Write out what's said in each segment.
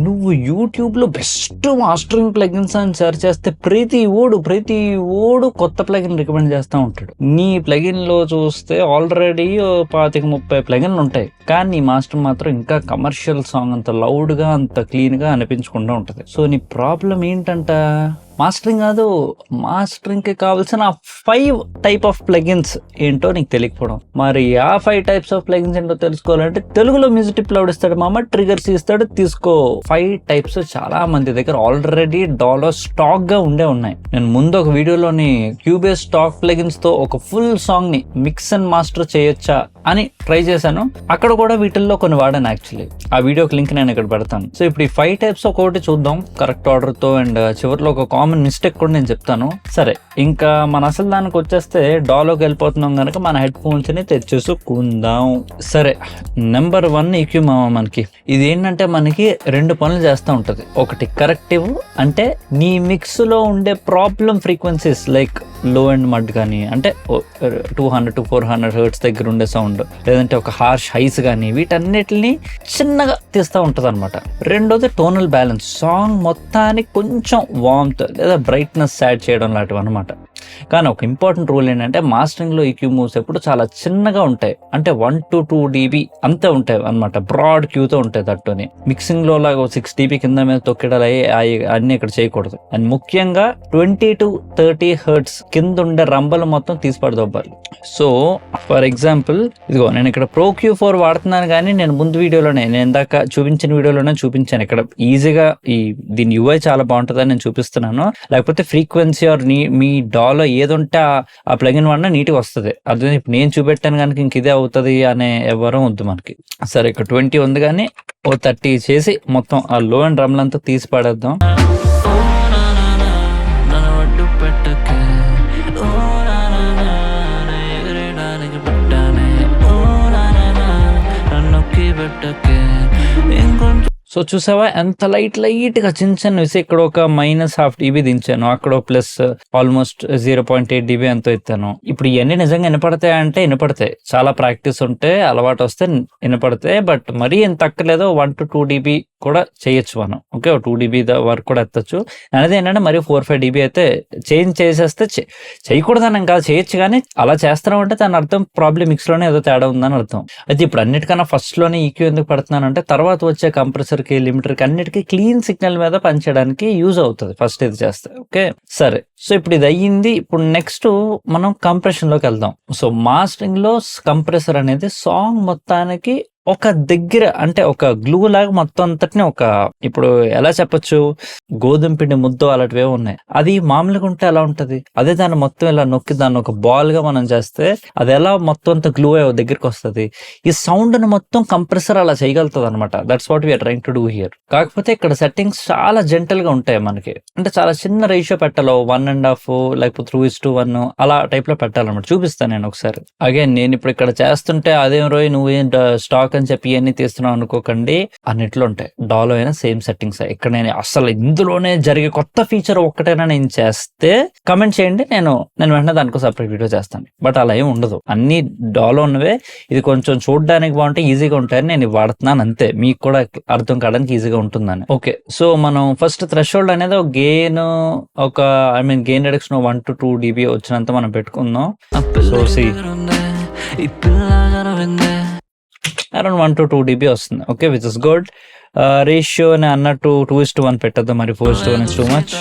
నువ్వు యూట్యూబ్లో best mastering plugins అని సెర్చ్ చేస్తే ప్రతి ఓడు కొత్త ప్లగిన్ రికమెండ్ చేస్తూ ఉంటాడు. నీ ప్లగిన్లో చూస్తే ఆల్రెడీ 25-30 ప్లగిన్లు ఉంటాయి, కానీ నీ మాస్టర్ మాత్రం ఇంకా కమర్షియల్ సాంగ్ అంత లౌడ్గా అంత క్లీన్గా అనిపించకుండా ఉంటుంది. సో నీ ప్రాబ్లం ఏంటంట, మాస్టరింగ్ కాదు, మాస్టరింగ్కి కావాల్సిన 5 టైప్ ఆఫ్ ప్లగిన్స్ ఏంటో నీకు తెలియకపోవడం. మరి ఆ 5 టైప్స్ ఆఫ్ ప్లగిన్స్ ఏంటో తెలుసుకోవాలంటే తెలుగులో మ్యూజిక్ టిప్ లో ఇస్తాడు మామ, ట్రిగర్స్ ఇస్తాడు, తీసుకో. 5 టైప్స్ చాలా మంది దగ్గర ఆల్రెడీ డాలో స్టాక్ గా ఉన్నాయి. నేను ముందు ఒక వీడియోలోని క్యూబేస్ స్టాక్ ప్లగిన్స్ తో ఒక ఫుల్ సాంగ్ ని మిక్స్ అండ్ మాస్టర్ చేయొచ్చా అని ట్రై చేశాను. అక్కడ కూడా వీటిల్లో కొన్ని వాడాను యాక్చువల్లీ. ఆ వీడియోకి లింక్ నేను ఇక్కడ పెడతాను. సో ఇప్పుడు ఈ 5 టైప్స్ ఒక్కొక్కటి చూద్దాం కరెక్ట్ ఆర్డర్ తో, అండ్ చివరిలో ఒక కామన్ మిస్టేక్ కూడా నేను చెప్తాను. సరే, ఇంకా మన అసలు దానికి వచ్చేస్తే డాలోకి వెళ్ళిపోతున్నాం కనుక మన హెడ్ ఫోన్స్ ని తెచ్చేసుకుందాం. సరే, నెంబర్ 1 ఈక్యూ మామ. మనకి ఇది ఏంటంటే మనకి 2 పనులు చేస్తూ ఉంటది. ఒకటి కరెక్టివ్, అంటే నీ మిక్స్ లో ఉండే ప్రాబ్లం ఫ్రీక్వెన్సీస్ లైక్ లో అండ్ మడ్ కానీ, అంటే 200 to 400 హెర్ట్జ్ దగ్గర ఉండే సౌండ్, లేదంటే ఒక హార్ష్ హైస్ కానీ, వీటన్నిటిని చిన్నగా తీస్తూ ఉంటుంది అనమాట. రెండోది టోనల్ బ్యాలెన్స్, సాంగ్ మొత్తానికి కొంచెం వార్మ్త్ లేదా బ్రైట్నెస్ యాడ్ చేయడం లాంటివి అనమాట. కానీ ఒక ఇంపార్టెంట్ రూల్ ఏంటంటే మాస్టరింగ్ లో ఈక్యూ మూవ్స్ ఎప్పుడు చాలా చిన్నగా ఉంటాయి, అంటే 1 to 2 dB అంతే ఉంటాయి అనమాట. బ్రాడ్ క్యూతో ఉంటాయి తట్టుని. మిక్సింగ్ లో లాగా 6 dB కింద మీద తొక్కిడాలు అన్ని ఇక్కడ చేయకూడదు. అండ్ ముఖ్యంగా 20 to 30 హెర్ట్జ్ కింద ఉండే రంబలు మొత్తం తీసి పడదొబ్బాలి. సో ఫర్ ఎగ్జాంపుల్ ఇదిగో నేను ఇక్కడ Pro Q4 వాడుతున్నాను, కానీ నేను ముందు వీడియోలోనే, నేను ఇందాక చూపించిన వీడియోలోనే చూపించాను. ఇక్కడ ఈజీగా దీని UI చాలా బాగుంటుందని నేను చూపిస్తున్నాను. లేకపోతే ఫ్రీక్వెన్సీ ఆర్ మీ డాలో ఏదుంటే ఆ ప్లగిన్ వాడినా నీట్గా వస్తుంది. అదే ఇప్పుడు నేను చూపెట్టాను కనుక ఇంక ఇదే అవుతుంది అనే ఎవరం వద్దు మనకి. సరే, ఇక్కడ 20 ఉంది, కానీ 30 చేసి మొత్తం ఆ లో అండ్ డ్రమ్లంతా తీసి పడేద్దాం. సో చూసావా ఎంత లైట్ గా చిన్న వేసి ఇక్కడ ఒక -0.5 dB దించాను, అక్కడ ప్లస్ ఆల్మోస్ట్ 0.8 dB ఎంతో ఎత్తాను. ఇప్పుడు ఇవన్నీ నిజంగా వినపడతాయి అంటే వినపడతాయి, చాలా ప్రాక్టీస్ ఉంటే అలవాటు వస్తే వినపడతాయి. బట్ మరీ ఎంత అక్కర్లేదో 1 to 2 dB కూడా చేయొచ్చు మనం. ఓకే, 2 dB వరకు కూడా ఎత్తచ్చు. అనేది ఏంటంటే మరి 4-5 dB అయితే చేంజ్ చేసేస్తే చేయకూడదని కాదు, చేయొచ్చు. కానీ అలా చేస్తున్నాం అంటే దాని అర్థం ప్రాబ్లం మిక్స్ లోనే ఏదో తేడా ఉందని అర్థం. అయితే ఇప్పుడు అన్నిటికన్నా ఫస్ట్ లోనే ఈక్యూ ఎందుకు పెడుతున్నానంటే తర్వాత వచ్చే కంప్రెసర్ కి, లిమిటర్ కి, అన్నిటికీ క్లీన్ సిగ్నల్ మీద పనిచేయడానికి యూజ్ అవుతుంది ఫస్ట్ ఇది చేస్తే. ఓకే, సరే. సో ఇప్పుడు ఇది అయ్యింది. ఇప్పుడు నెక్స్ట్ మనం కంప్రెషన్ లోకి వెళ్దాం. సో మాస్టరింగ్ లో కంప్రెసర్ అనేది సాంగ్ మొత్తానికి ఒక దగ్గర, అంటే ఒక గ్లూ లాగా మొత్తం అంతటిని ఇప్పుడు ఎలా చెప్పొచ్చు, గోధుమ పిండి ముద్ద అలాంటివే ఉన్నాయి. అది మామూలుగా ఉంటే ఎలా ఉంటది, అదే దాన్ని మొత్తం ఇలా నొక్కి దాన్ని ఒక బాల్ గా మనం చేస్తే అది ఎలా మొత్తం అంత గ్లూ అయ్యే దగ్గరికి వస్తుంది. ఈ సౌండ్ ని మొత్తం కంప్రెసర్ అలా చేయగలుగుతుంది అనమాట. That's what we're trying to do here. కాకపోతే ఇక్కడ సెట్టింగ్స్ చాలా జెంటల్ గా ఉంటాయి మనకి, అంటే చాలా చిన్న రేషియో పెట్టాలి, 1.5 లేకపోతే 3:1 అలా టైప్ లో పెట్టాలన్నమాట. చూపిస్తాను నేను ఒకసారి. అగైన్ నేను ఇప్పుడు ఇక్కడ చేస్తుంటే అదేం రోజు నువ్వేం స్టాక్ అని చెప్పి ఇవన్నీ తీస్తున్నావు అనుకోకండి, అన్నిట్లో ఉంటాయి. డాలో అయినా సేమ్ సెట్టింగ్స్. ఇక్కడ నేను అసలు ఇందులోనే జరిగే కొత్త ఫీచర్ ఒక్కటైనా నేను చేస్తే కమెంట్ చేయండి, నేను వెంటనే దానికో సపరేట్ వీడియో చేస్తాను. బట్ అలా ఏమి ఉండదు, అన్ని డాలో ఉన్నవే. ఇది కొంచెం చూడడానికి బాగుంటే ఈజీగా ఉంటాయని నేను వాడుతున్నాను అంతే, మీకు కూడా అర్థం కావడానికి ఈజీగా ఉంటుందని. ఓకే, సో మనం ఫస్ట్ థ్రెషోల్డ్ అనేది ఒక గెయిన్ రిడక్షన్ 1 to 2 dB వచ్చినంత మనం పెట్టుకుందాం. సో అరౌండ్ 1 to 2 dB వస్తుంది. Okay, which is good. Ratio అని అన్నట్టు 2:1 పెట్టద్దాం, మరి 4:1 ఇస్ టూ మచ్.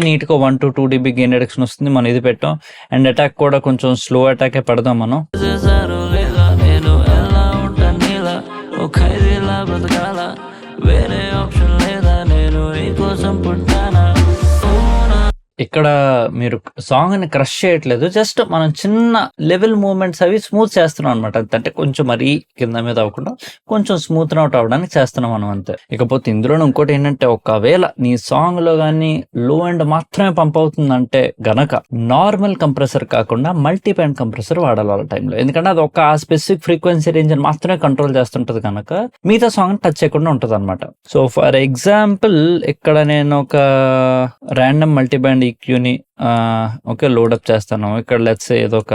నీట్ గా 1 to 2 dB గెయిన్ రిడక్షన్ వస్తుంది. మనం ఇది పెట్టాం. అండ్ అటాక్ కూడా కొంచెం స్లో అటాకే పెడదాం మనం. ఇక్కడ మీరు సాంగ్‌ని క్రష్ చేయట్లేదు. జస్ట్ మనం చిన్న లెవెల్ మూవ్‌మెంట్స్ అవి స్మూత్ చేస్తున్నాం అనమాట. అంటే కొంచెం మరీ కింద మీద అవ్వకుండా కొంచెం స్మూత్ అవుట్ అవ్వడానికి చేస్తున్నాం మనం అంతే. ఇకపోతే ఇందులోనే ఇంకోటేంటంటే ఒకవేళ నీ సాంగ్‌లో గాని లో ఎండ్ మాత్రమే పంప్ అవుతుందంటే గనక నార్మల్ కంప్రెసర్ కాకుండా మల్టీ బ్యాండ్ కంప్రెసర్ వాడాలి ఆ టైంలో. ఎందుకంటే అది ఒక స్పెసిఫిక్ ఫ్రీక్వెన్సీ రేంజ్‌ని మాత్రమే కంట్రోల్ చేస్తుంటది గనక మిగతా సాంగ్‌ని టచ్ చేయకుండా ఉంటదనమాట. సో ఫర్ ఎగ్జాంపుల్ ఇక్కడ నేను ఒక ర్యాండమ్ మల్టీ బ్యాండ్ ఈక్యూని ఓకే లోడప్ చేస్తాను. ఇక్కడ లెట్స్ సే ఏదో ఒక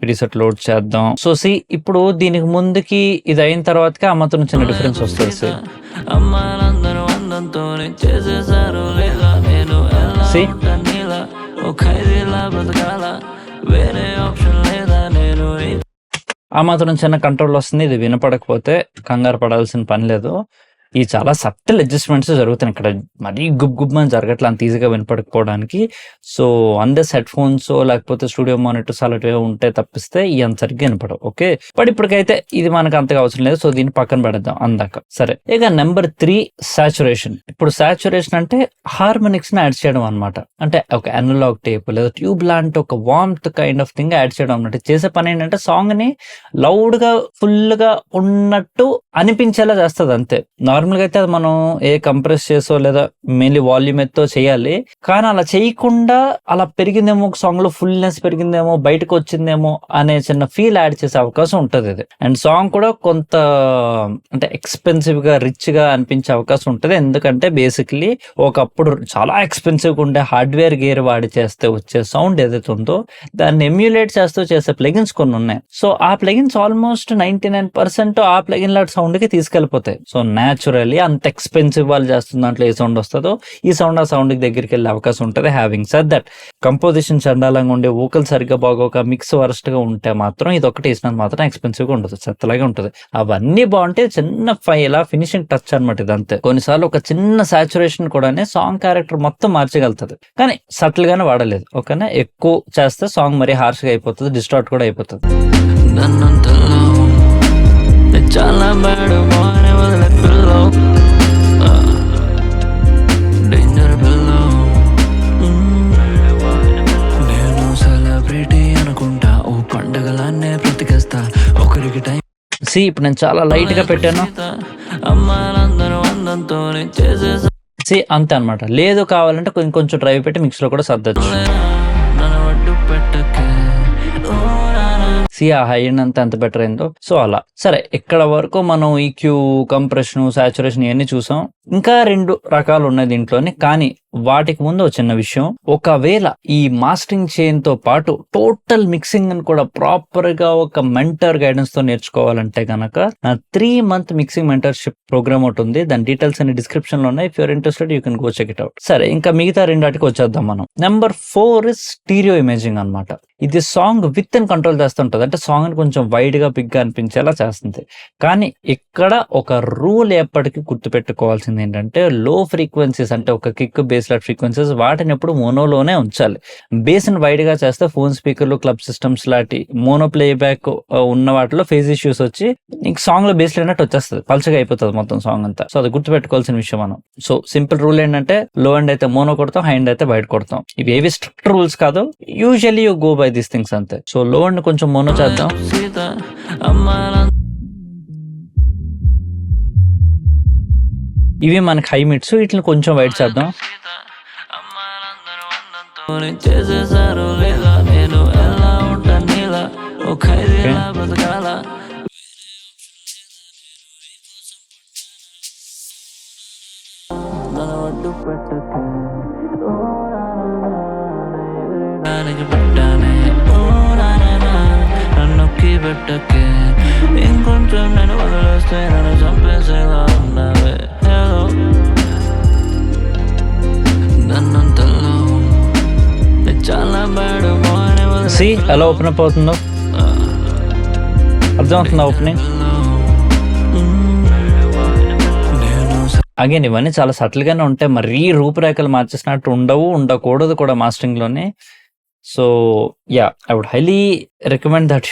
ప్రీసెట్ లోడ్ చేద్దాం. సో సి ఇప్పుడు దీనికి ముందుకి ఇది అయిన తర్వాతకి ఆ మాత్రం చిన్న డిఫరెన్స్ వస్తుంది. సి ఆ మాత్రం చిన్న కంట్రోల్ వస్తుంది. ఇది వినపడకపోతే కంగారు పడాల్సిన పని లేదు. ఈ చాలా సటిల్ అడ్జస్ట్మెంట్స్ జరుగుతున్నాయి ఇక్కడ. మరీ గుబ్ జరగట్లే అంత ఈజీగా వినపడకపోవడానికి. సో అన్లెస్ హెడ్ ఫోన్స్ లేకపోతే స్టూడియో మానిటర్స్ అలాంటివి ఉంటే తప్పిస్తే ఈ అంత సరిగ్గా వినపడవు. ఓకే బట్ ఇప్పటికైతే ఇది మనకు అంతగా అవసరం లేదు. సో దీన్ని పక్కన పెడదాం అందాక. సరే ఇక నెంబర్ 3 సాచురేషన్. ఇప్పుడు సాచురేషన్ అంటే హార్మోనిక్స్ ని యాడ్ చేయడం అనమాట. అంటే ఒక అనలాగ్ టేప్ లేదా ట్యూబ్ లాంటి ఒక warmth kind of thing add చేయడం అన్నమాట. చేసే పని ఏంటంటే సాంగ్ ని లౌడ్ గా ఫుల్ గా ఉన్నట్టు అనిపించేలా చేస్తుంది అంతే. నార్మల్గా అయితే అది మనం కంప్రెస్ చేసో లేదా మెయిన్లీ వాల్యూమ్ ఎత్తో చేయాలి. కానీ అలా చేయకుండా అలా పెరిగిందేమో ఒక సాంగ్ లో ఫుల్నెస్ పెరిగిందేమో బయటకు వచ్చిందేమో అనే చిన్న ఫీల్ యాడ్ చేసే అవకాశం ఉంటుంది ఇది. అండ్ సాంగ్ కూడా కొంత అంటే ఎక్స్పెన్సివ్ గా రిచ్ గా అనిపించే అవకాశం ఉంటుంది. ఎందుకంటే బేసిక్లీ ఒకప్పుడు చాలా ఎక్స్పెన్సివ్ గా ఉండే హార్డ్వేర్ గేర్ వాడి చేస్తే వచ్చే సౌండ్ ఏదైతే ఉందో దాన్ని ఎమ్యులేట్ చేస్తూ చేసే ప్లగిన్స్ కొన్ని ఉన్నాయి. సో ఆ ప్లగిన్స్ ఆల్మోస్ట్ 99% ఆ ప్లగిన్ లాంటి సౌండ్ కి తీసుకెళ్లిపోతాయి. సో న్యాచురల్లీ అంత ఎక్స్పెన్సివ్ వాళ్ళు చేస్తున్న దాంట్లో ఏ సౌండ్ వస్తుందో ఈ సౌండ్ ఆ సౌండ్ కి దగ్గరికి వెళ్ళే అవకాశం ఉంటుంది. హ్యావింగ్ సెడ్ దట్ కంపోజిషన్ చండాలంగా ఉండే వోకల్ సరిగ్గా బాగోక మిక్స్ వరస్ట్ గా ఉంటే మాత్రం ఇది ఒకటి వేసినంత మాత్రం ఎక్స్పెన్సివ్ గా ఉండదు, చెత్తలాగే ఉంటుంది. అవన్నీ బాగుంటే చిన్న ఇలా ఫినిషింగ్ టచ్ అనమాట ఇది అంతే. కొన్నిసార్లు ఒక చిన్న సాచురేషన్ కూడా సాంగ్ క్యారెక్టర్ మొత్తం మార్చగలుగుతుంది. కానీ సటిల్ గానే వాడలేదు. ఓకేనా ఎక్కువ చేస్తే సాంగ్ మరీ హార్ష్ గా అయిపోతుంది, డిస్టార్ట్ కూడా అయిపోతుంది. చాలా బ్యాడ్ బానే వదిలే పిల్లో డేంజర్ పిల్లో నేను సెలబ్రిటీ అనుకుంటా ఓ పండగలన్నే బ్రతికేస్తా ఒకరికి టైం. సి ఇప్పుడు నేను చాలా లైట్ గా పెట్టాను. సి అంతే అనమాట. లేదు కావాలంటే కొంచెం డ్రైవ్ పెట్టి మిక్స్ లో కూడా సర్దచ్చు. సి ఆ హై అండ్ అంతా ఎంత బెటర్ అయిందో. సో అలా సరే ఇక్కడ వరకు మనం ఈక్యూ కంప్రెషన్ సాచురేషన్ ఇవన్నీ చూసాం. ఇంకా 2 రకాలు ఉన్నాయి దీంట్లోని. కానీ వాటికి ముందు ఒక చిన్న విషయం, ఒకవేళ ఈ మాస్టరింగ్ చైన్ తో పాటు టోటల్ మిక్సింగ్ అని కూడా ప్రాపర్ గా ఒక మెంటర్ గైడెన్స్ తో నేర్చుకోవాలంటే గనక నా 3 month మిక్సింగ్ మెంటర్షిప్ ప్రోగ్రామ్ ఒకటి ఉంది. దాని డీటెయిల్స్ అన్ని డిస్క్రిప్షన్ లో ఉన్నాయి. If you're interested you can go check it out. సరే ఇంకా మిగతా 2 వచ్చేద్దాం మనం. నెంబర్ 4 ఇస్ స్టీరియో ఇమేజింగ్ అనమాట. ఇది సాంగ్ విత్ అని కంట్రోల్ చేస్తుంటది. అంటే సాంగ్ ని కొంచెం వైడ్ గా బిగ్ గా అనిపించేలా చేస్తుంది. కానీ ఇక్కడ ఒక రూల్ ఎప్పటికీ గుర్తుపెట్టుకోవాల్సింది ఏంటంటే లో ఫ్రీక్వెన్సీస్ అంటే ఒక కిక్ బేస్ లాంటి ఫ్రీక్వెన్సీస్ వాటిని ఎప్పుడు మోనోలోనే ఉంచాలి. బేస్ ని వైడ్ గా చేస్తే ఫోన్ స్పీకర్లు క్లబ్ సిస్టమ్స్ లాంటి మోనో ప్లే బ్యాక్ ఉన్న వాటిలో ఫేజ్ ఇష్యూస్ వచ్చి ఇంక సాంగ్ లో బేస్ లేనట్టు వచ్చేస్తుంది, పల్చగా అయిపోతుంది మొత్తం సాంగ్ అంతా. సో అది గుర్తుపెట్టుకోవాల్సిన విషయం మనం. సో సింపుల్ రూల్ ఏంటంటే లో ఎండ్ అయితే మోనో కొడతాం, హై ఎండ్ అయితే బయట కొడతాం. ఇవి ఏవి స్ట్రిక్ట్ రూల్స్ కాదు, usually you go by these things అంతే. సో లో ఎండ్ కొంచెం మోనో చేద్దాం. ఇవి మనకి హై మిడ్స్, వీటిని కొంచెం వైడ్ చేద్దాం. ఇంకొంచెం నేను వదిలేస్తే నన్ను చంపేసేలా ఉన్నావే. సి ఎలా ఓపెన్ అప్ అవుతుందో అర్థమవుతుందా ఓపెనింగ్? అగైన్ ఇవన్నీ చాలా సటిల్ గానే ఉంటాయి, మరీ రూపురేఖలు మార్చేసినట్టు ఉండకూడదు కూడా మాస్టరింగ్ లోనే. So yeah I would highly recommend that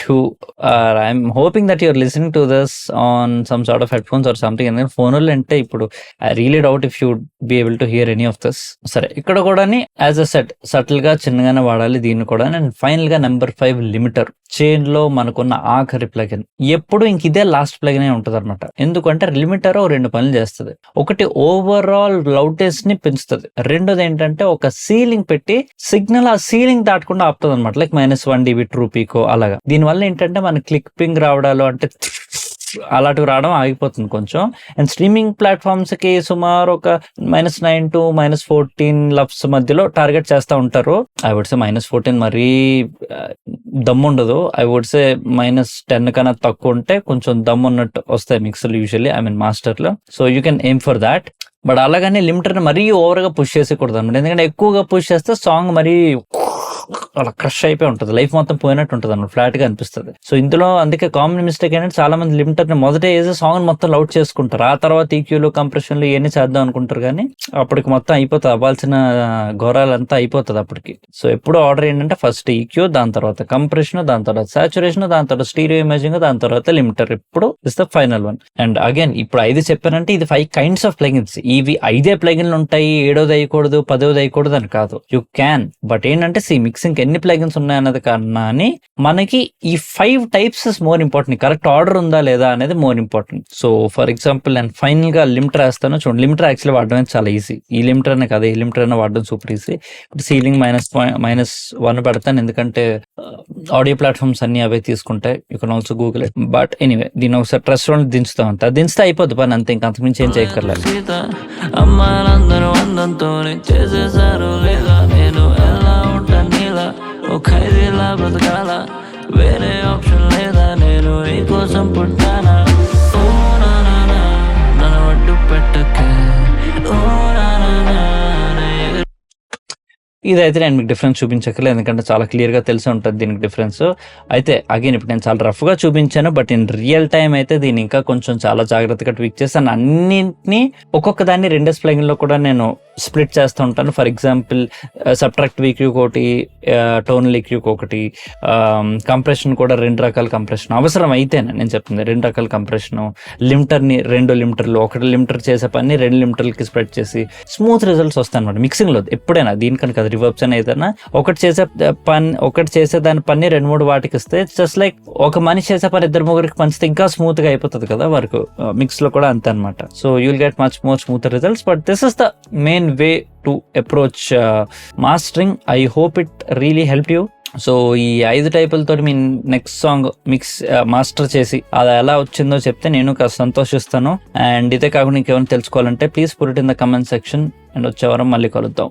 I'm hoping that you're listening to this on some sort of headphones or something. And then phone అంటే ఇప్పుడు I really doubt if you would be able to hear any of this. సరే, ఇక్కడ కూడా as a set subtle గా చిన్నగానే వాడాలి దీన్ని కూడా. అండ్ ఫైనల్ గా నెంబర్ 5 లిమిటర్. చైన్ లో మనకున్న ఆఖరి ప్లగిన్. ఎప్పుడు ఇంక ఇదే లాస్ట్ ప్లగిన్ ఉంటది అనమాట. ఎందుకంటే లిమిటర్ 2 పనులు చేస్తుంది. ఒకటి ఓవరాల్ లౌడ్నెస్ ని పెంచుతుంది. రెండోది ఏంటంటే ఒక సీలింగ్ పెట్టి సిగ్నల్ ఆ సీలింగ్ దాటకుండా ఆపుతుంది అనమాట. లైక్ -1 dB ట్రూ పీకో అలాగా. దీనివల్ల ఏంటంటే మన క్లిక్ పింగ్ రావడాలు అంటే అలాంటివి రావడం ఆగిపోతుంది కొంచెం. అండ్ స్ట్రీమింగ్ ప్లాట్ఫామ్స్ కి సుమారు ఒక -9 to -14 లఫ్స్ మధ్యలో టార్గెట్ చేస్తూ ఉంటారు. ఐ వుడ్ సే -14 మరీ దమ్ముండదు. ఐ వుడ్ సే -10 కన్నా తక్కువ ఉంటే కొంచెం దమ్ ఉన్నట్టు వస్తాయి మిక్స్లు యూజువల్లీ, ఐ మీన్ మాస్టర్లో. So you can aim for that. But అలాగనే లిమిటర్ మరీ ఓవర్ గా పుష్ చేసేకూడదు అనమాట. ఎందుకంటే ఎక్కువగా పుష్ చేస్తే సాంగ్ మరీ అలా క్రష్ అయిపోయి ఉంటుంది, లైఫ్ మొత్తం పోయినట్టు ఉంటుంది అన్నమాట, ఫ్లాట్ గా అనిపిస్తుంది. సో ఇందులో అందుకే కామన్ మిస్టేక్ ఏంటంటే చాలా మంది లిమిటర్ ని మొదటే వేసి సాంగ్ మొత్తం లౌడ్ చేసుకుంటారు. ఆ తర్వాత ఈక్యూలు కంప్రెషన్లు ఇవన్నీ చేద్దాం అనుకుంటారు, కానీ అప్పటికి మొత్తం అయిపోతుంది, అవ్వాల్సిన ఘోరాలంతా అయిపోతుంది అప్పటికి. సో ఎప్పుడు ఆర్డర్ ఏంటంటే ఫస్ట్ ఈక్యూ, దాని తర్వాత కంప్రెషన్, దాని తర్వాత సాచురేషన్, దాని తర్వాత స్టీరియో ఇమేజింగ్, దాని తర్వాత లిమిటర్. ఇప్పుడు is the final one. And again ఇప్పుడు 5 చెప్పానంటే ఇది 5 kinds ఆఫ్ ప్లగిన్స్. ఇవి 5 ప్లగిన్లు ఉంటాయి, 7th అయ్యకూడదు 10th అయ్యకూడదు అని కాదు. యూ క్యాన్, బట్ ఏంటంటే మిక్సింగ్ ఎన్ని ప్లగిన్స్ ఉన్నాయన్నది కన్నా మనకి ఈ 5 types is more important. Correct order ఉందా లేదా అనేది more important. So for example నేను ఫైనల్ గా లిమిటర్ వేస్తాను చూడండి. లిమిటర్ యాక్చువల్లీ వాడడం చాలా ఈజీ. ఈ లిమిటర్ అనే కదా, ఈ లిమిటర్ అయినా వాడడం సూపర్ ఈజీ. ఇప్పుడు సీలింగ్ -1 పెడతాను, ఎందుకంటే ఆడియో ప్లాట్ఫామ్స్ అన్ని అవే తీసుకుంటాయి. You can also Google it. But anyway దీన్ని ఒకసారి ట్రస్ట్ లో దించుతా ఉంటా, దించితే అయిపోద్ది పని అంతే, ఇంకా అంతకుమించి ఏం చేయక్కర్లేదు. అమ్మాయిలందరూ అందంతో చేసేసారు లేదా, నేను ఎలా ఉంటాను నీలా, ఓ ఖైదీలా బ్రతకాల, వేరే ఆప్షన్ లేదా, నేను నీ కోసం పుట్టానా. ఓ నా నా నా, నన్ను అడ్డు పెట్టకే, ఓ నా నా నా. ఇదైతే నేను మీకు డిఫరెన్స్ చూపించక్కర్లేదు, ఎందుకంటే చాలా క్లియర్ గా తెలిసి ఉంటుంది దీనికి డిఫరెన్స్. అయితే అగైన్ ఇప్పుడు నేను చాలా రఫ్ గా చూపించాను, బట్ ఇన్ రియల్ టైం అయితే దీన్ని ఇంకా కొంచెం చాలా జాగ్రత్తగా ట్విక్ చేస్తాను. అన్నింటినీ ఒక్కొక్క దాన్ని 2 ప్లగిన్ లో కూడా నేను స్ప్లిట్ చేస్తూ ఉంటాను. ఫర్ ఎగ్జాంపుల్ సబ్ట్రాక్ట్ ఈక్యూ ఒకటి, టోనల్ ఈక్యూ ఒకటి, కంప్రెషన్ కూడా 2 రకాల కంప్రెషన్ అవసరం అయితే నేను చెప్తుంది 2 రకాల కంప్రెషన్. లిమిటర్ని 2 లిమిటర్లు, ఒకటి లిమిటర్ చేసే పని 2 లిమిటర్లకి స్ప్రెడ్ చేసి స్మూత్ రిజల్ట్స్ వస్తాయి అనమాట మిక్సింగ్ లో. ఎప్పుడైనా దీనికని కదా, రివర్బ్స్ అని ఏదైనా ఒకటి చేసే దాని పని 2-3 వాటికి ఇస్తే, జస్ట్ లైక్ ఒక మనిషి చేసే పని 2-3 పంచితే ఇంకా స్మూత్ గా అయిపోతుంది కదా వరకు. మిక్స్ లో కూడా అంతే అనమాట. So you'll get much more smooth results. But this is the main way to approach mastering. I hope it really helped you. So ఈ 5 టైపులతో మీ నెక్స్ట్ సాంగ్ మాస్టర్ చేసి అది ఎలా వచ్చిందో చెప్తే నేను కాస్త సంతోషిస్తాను. అండ్ ఇదే కాకుండా ఇంకేమైనా తెలుసుకోవాలంటే please put it in the comment section. And వచ్చే వారం మళ్ళీ కలుద్దాం.